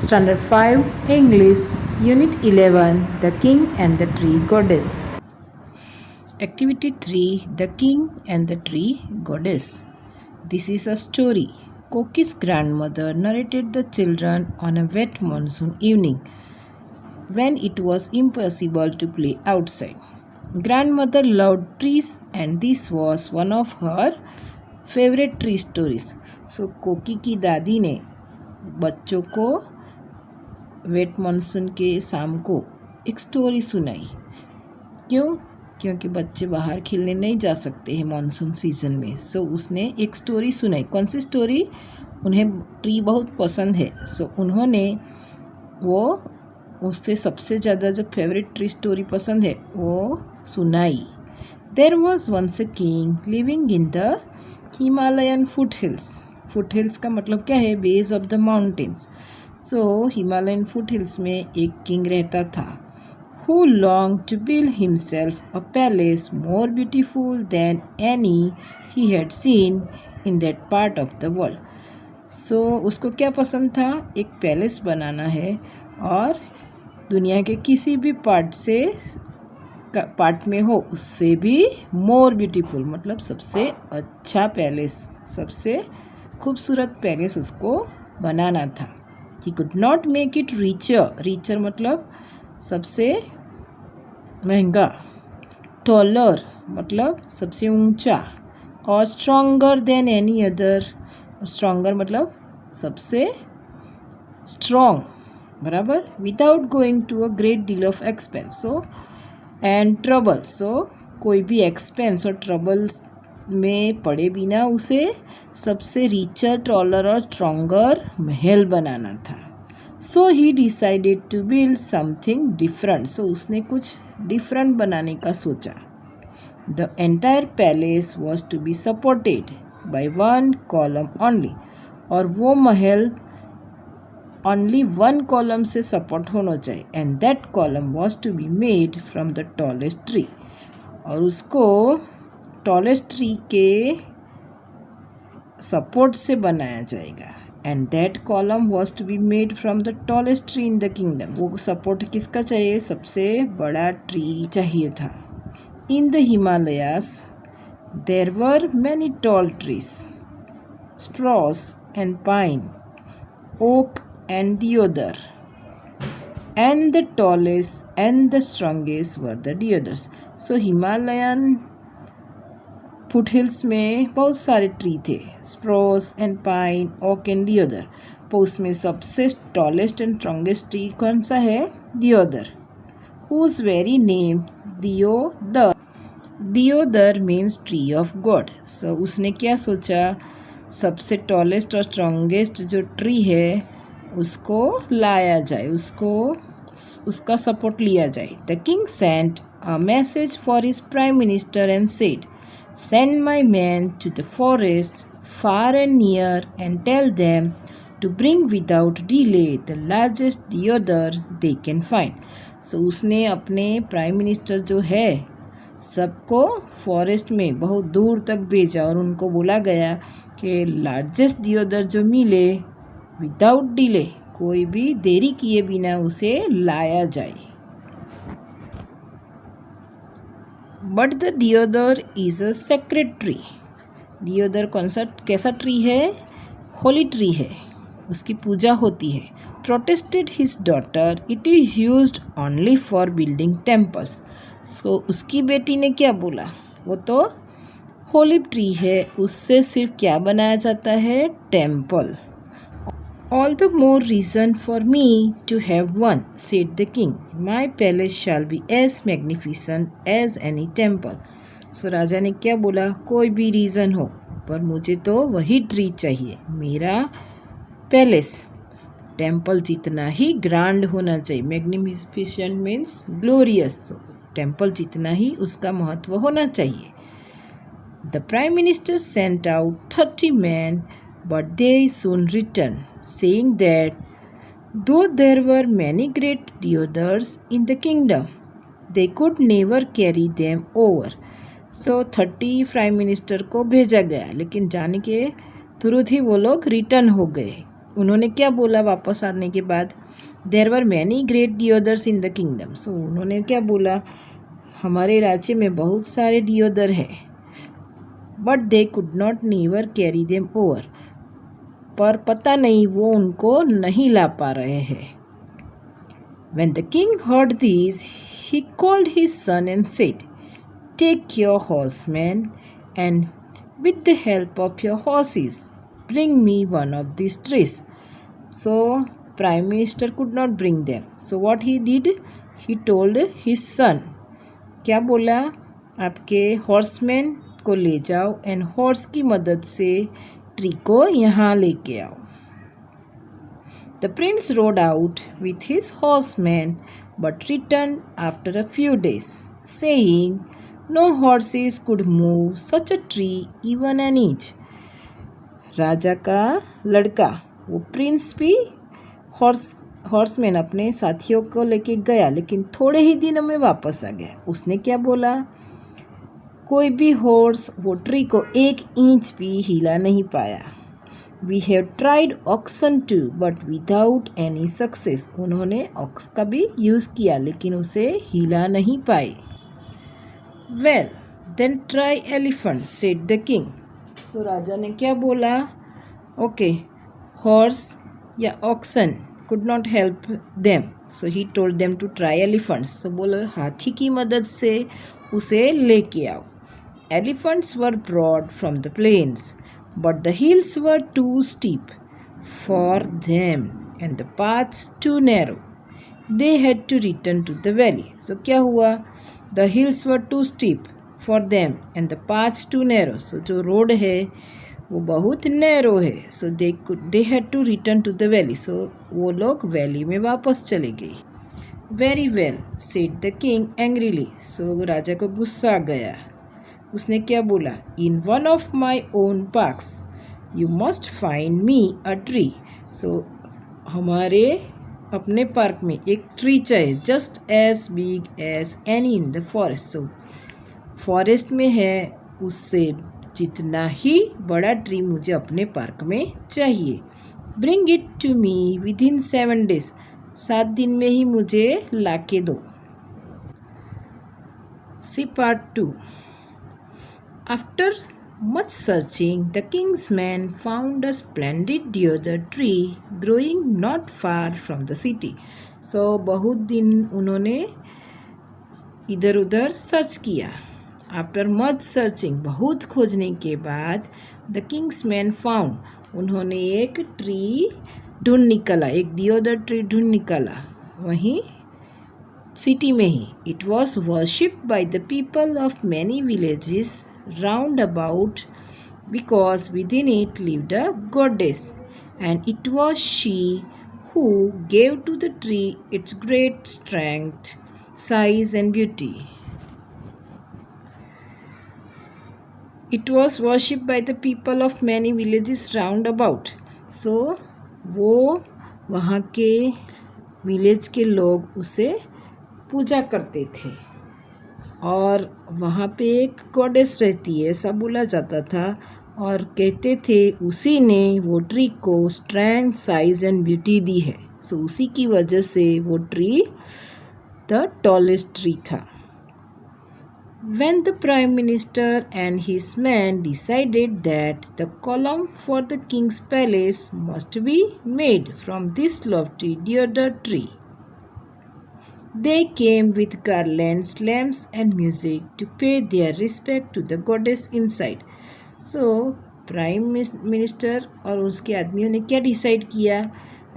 Standard 5 English Unit 11 The King and the Tree Goddess. Activity 3 The King and the Tree Goddess. This is a story. Koki's grandmother narrated the children on a wet monsoon evening when it was impossible to play outside. Grandmother loved trees and this was one of her favorite tree stories. So कोकी की दादी ने बच्चों को wait monsoon के शाम को एक स्टोरी सुनाई। क्यों? क्योंकि बच्चे बाहर खेलने नहीं जा सकते हैं मानसून सीज़न में। सो उसने एक स्टोरी सुनाई। कौन सी स्टोरी? उन्हें ट्री बहुत पसंद है। सो उन्होंने वो उससे सबसे ज़्यादा जो फेवरेट ट्री स्टोरी पसंद है वो सुनाई। There was once a king living in the Himalayan foothills. Foothills का मतलब क्या है? Base of the mountains. So Himalayan foothills में एक किंग रहता था who longed to build himself a palace more beautiful than any he had seen in that part of the world. So उसको क्या पसंद था? एक पैलेस बनाना है और दुनिया के किसी भी पार्ट में हो उससे भी मोर ब्यूटीफुल मतलब सबसे अच्छा पैलेस, सबसे खूबसूरत पैलेस उसको बनाना था। He could not make it richer मतलब सबसे महंगा, टॉलर मतलब सबसे ऊंचा और stronger than any other. Stronger मतलब सबसे स्ट्रॉन्ग, बराबर। Without going to a great deal of expense so and trouble. So कोई भी एक्सपेंस और ट्रबल्स में पड़े बिना उसे सबसे रिचर, टॉलर और स्ट्रॉन्गर महल बनाना था। So he decided to build something different. So उसने कुछ डिफरेंट बनाने का सोचा। The entire palace was to be supported by one column only. और वो महल ओनली वन कॉलम से सपोर्ट होना चाहिए। And that column was to be made from the tallest tree. और उसको टॉलेस्ट ट्री के सपोर्ट से बनाया जाएगा। And that column was to be made from the tallest tree in the kingdom. वो सपोर्ट किसका चाहिए? सबसे बड़ा ट्री चाहिए था। In the Himalayas there were many tall trees, spruce and pine, oak and deodar, and the tallest and the strongest were the deodars. So Himalayan foothills में बहुत सारे ट्री थे, spruce and pine, oak and deodar. पर उसमें सबसे टॉलेस्ट एंड स्ट्रॉन्गेस्ट ट्री कौन सा है? Deodar. Whose very name deodar. Deodar means tree of God. So उसने क्या सोचा? सबसे टॉलेस्ट और स्ट्रॉन्गेस्ट जो ट्री है उसको लाया जाए, उसका सपोर्ट लिया जाए। The king sent a message for his prime minister and said, send my men to the forest far and near and tell them to bring without delay the largest deodar they can find. So उसने अपने prime minister जो है सबको forest में बहुत दूर तक भेजा और उनको बोला गया कि लार्जेस्ट दियोदर जो मिले विदाउट डिले, कोई भी देरी किए बिना उसे लाया जाए। But the Deodar is a sacred tree. Deodar कैसा ट्री है? होली ट्री है, उसकी पूजा होती है। Protested his daughter, it is used only for building temples. So उसकी बेटी ने क्या बोला? वो तो होली ट्री है, उससे सिर्फ क्या बनाया जाता है? Temple. All the more reason for me to have one, said the king. My palace shall be as magnificent as any temple. So राजा ने क्या बोला? कोई भी रीज़न हो पर मुझे तो वही ट्री चाहिए। मेरा पैलेस टेम्पल जितना ही ग्रैंड होना चाहिए। Magnificent means glorious. टेम्पल जितना ही उसका महत्व होना चाहिए। The prime minister sent out 30 men, but they soon returned, saying that though there were many great deodars in the kingdom, they could never carry them over. So 30 prime minister को भेजा गया, लेकिन जाने के तुरंत ही वो लोग रिटर्न हो गए। उन्होंने क्या बोला वापस आने के बाद? There were many great deodars in the kingdom. So उन्होंने क्या बोला? हमारे राज्य में बहुत सारे डियोदर है, but they could not never carry them over, पर पता नहीं वो उनको नहीं ला पा रहे हैं। When the king heard this, he called his son and said, take your horsemen and with the help of your horses, bring me one of these trees. So, Prime Minister could not bring them. So, what he did? He told his son, क्या बोला? आपके horseman को ले जाओ and horse की मदद से tree को यहाँ लेके आओ। The prince rode out with his horsemen but returned after a few days, saying, no horses could move such a tree even an inch. राजा का लड़का वो प्रिंस भी हॉर्समैन अपने साथियों को लेके गया, लेकिन थोड़े ही दिनों में वापस आ गया। उसने क्या बोला? कोई भी हॉर्स वो ट्री को 1 इंच भी हिला नहीं पाया। We have tried oxen too, but without any success. उन्होंने ऑक्स का भी यूज़ किया, लेकिन उसे हिला नहीं पाए। Well, then try elephant, said the king. So राजा ने क्या बोला? Okay, horse या oxen could not help them. So he told them to try elephants. So बोला हाथी की मदद से उसे लेके आओ। Elephants were brought from the plains, but the hills were too steep for them and the paths too narrow. They had to return to the valley. So क्या हुआ? The hills were too steep for them and the paths too narrow. So जो road है वो बहुत narrow है। So they had to return to the valley. So वो लोग valley में वापस चले गए। Very well, said the king angrily. So राजा को गुस्सा आ गया। उसने क्या बोला? In one of my own parks you must find me a tree. So हमारे अपने पार्क में एक ट्री चाहिए, just as big as any in the forest. So forest में है उससे जितना ही बड़ा ट्री मुझे अपने पार्क में चाहिए। Bring it to me within 7 days, 7 दिन में ही मुझे लाके दो। See part 2। After much searching, the king's men found a splendid deodar tree growing not far from the city. So बहुत दिन उन्होंने इधर उधर सर्च किया। After much searching, बहुत खोजने के बाद the king's men found, उन्होंने एक ट्री ढूंढ निकाला, एक deodar ट्री ढूंढ निकाला वहीं सिटी में ही। It was worshipped by the people of many villages round about because within it lived a goddess, and it was she who gave to the tree its great strength, size and beauty. It was worshipped by the people of many villages round about. So वो वहाँ के village के लोग उसे पूजा करते थे और वहाँ पे एक गॉडेस रहती है ऐसा बोला जाता था, और कहते थे उसी ने वो ट्री को स्ट्रेंथ, साइज एंड ब्यूटी दी है। सो उसी की वजह से वो ट्री द टॉलेस्ट ट्री था। When the Prime Minister and his men decided that the column for the king's palace must be made from this lofty deodar tree, they came with garlands, lamps and music to pay their respect to the goddess inside. So, prime minister और उसके आदमियों ने क्या decide किया?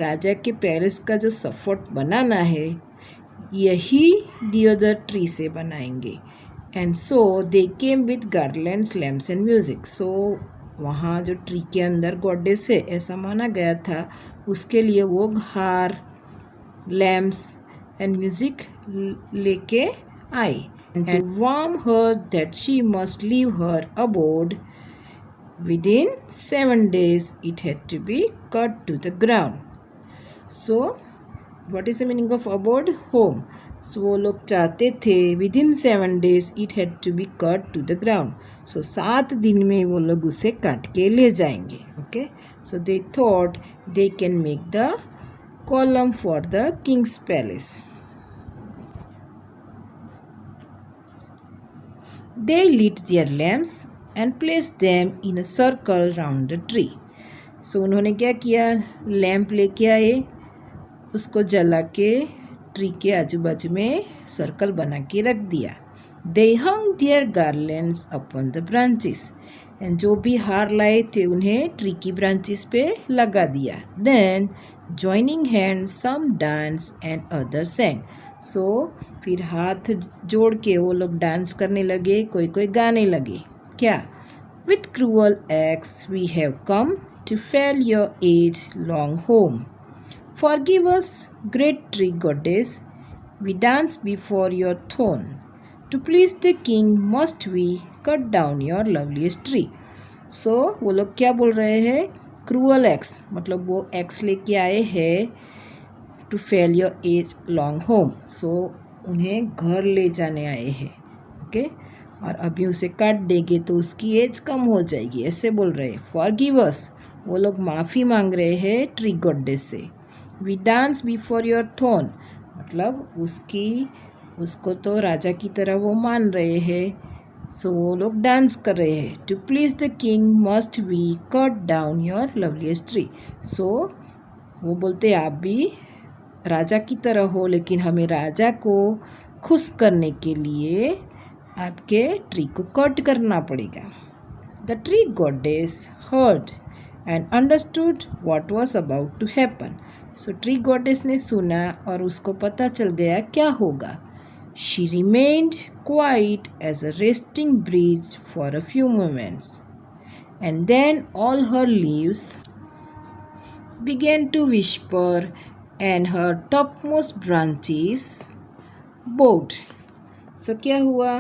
राजा के palace का जो support बनाना है यही डियोदर ट्री से बनाएंगे। And so they came with garlands, lamps and music. So वहाँ जो ट्री के अंदर गॉडेस है ऐसा माना गया था, उसके लिए वो हार, लैम्प्स and music लेके आई and to warn her that she must leave her abode within 7 days, it had to be cut to the ground. So what is the meaning of abode? Home. So वो लोग चाहते थे within 7 days it had to be cut to the ground. So 7 दिन में वो लोग उसे काट के ले जाएंगे. Okay, so they thought they can make the column for the Kings palace. They lit their lamps and placed them in a circle round the tree. So उन्होंने क्या किया? लैम्प लेके आए, उसको जला के ट्री के आजू बाजू में सर्कल बना के रख दिया. They hung their garlands upon the branches. And जो भी हार लाए थे उन्हें ट्री की ब्रांचेस पे लगा दिया. Then joining hands some danced and others sang. सो फिर हाथ जोड़ के वो लोग डांस करने लगे, कोई कोई गाने लगे. क्या? With cruel axe we have come to fell your age long home. Forgive us, great tree goddess, we dance before your throne. To please the king must we cut down your loveliest tree. सो वो लोग क्या बोल रहे हैं? Cruel x, मतलब वो x लेके आए हैं to fell your age long home. So उन्हें घर ले जाने आए हैं. ओके, और अभी उसे काट देंगे तो उसकी एज कम हो जाएगी, ऐसे बोल रहे हैं. फॉरगिव अस, वो लोग माफ़ी मांग रहे हैं ट्री गॉडेस से. We dance before your throne, मतलब उसको तो राजा की तरह वो मान रहे हैं. सो वो लोग डांस कर रहे हैं. To please the king must we cut down your loveliest tree. So वो बोलते आप भी राजा की तरह हो, लेकिन हमें राजा को खुश करने के लिए आपके ट्री को कट करना पड़ेगा. The tree goddess heard and understood what was about to happen. So tree goddess ने सुना और उसको पता चल गया क्या होगा. She remained quiet as a resting breeze for a few moments and then all her leaves began to whisper and her topmost branches bowed. सो क्या हुआ?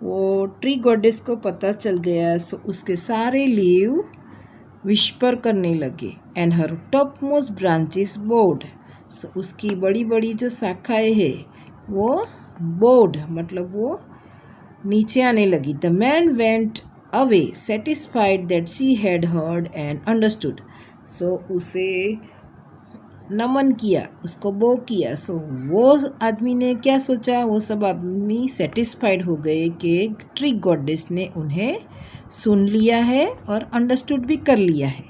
वो ट्री गॉडेस को पता चल गया. सो उसके सारे लीव विस्पर करने लगे. And her topmost branches bowed. So उसकी बड़ी बड़ी जो शाखाएँ हैं वो बोड, मतलब वो नीचे आने लगी. The man went away satisfied that she had heard and understood. So उसे नमन किया, उसको बो किया. सो वो आदमी ने क्या सोचा? वो सब आदमी सेटिस्फाइड हो गए कि ट्री गॉडेस ने उन्हें सुन लिया है और अंडरस्टूड भी कर लिया है.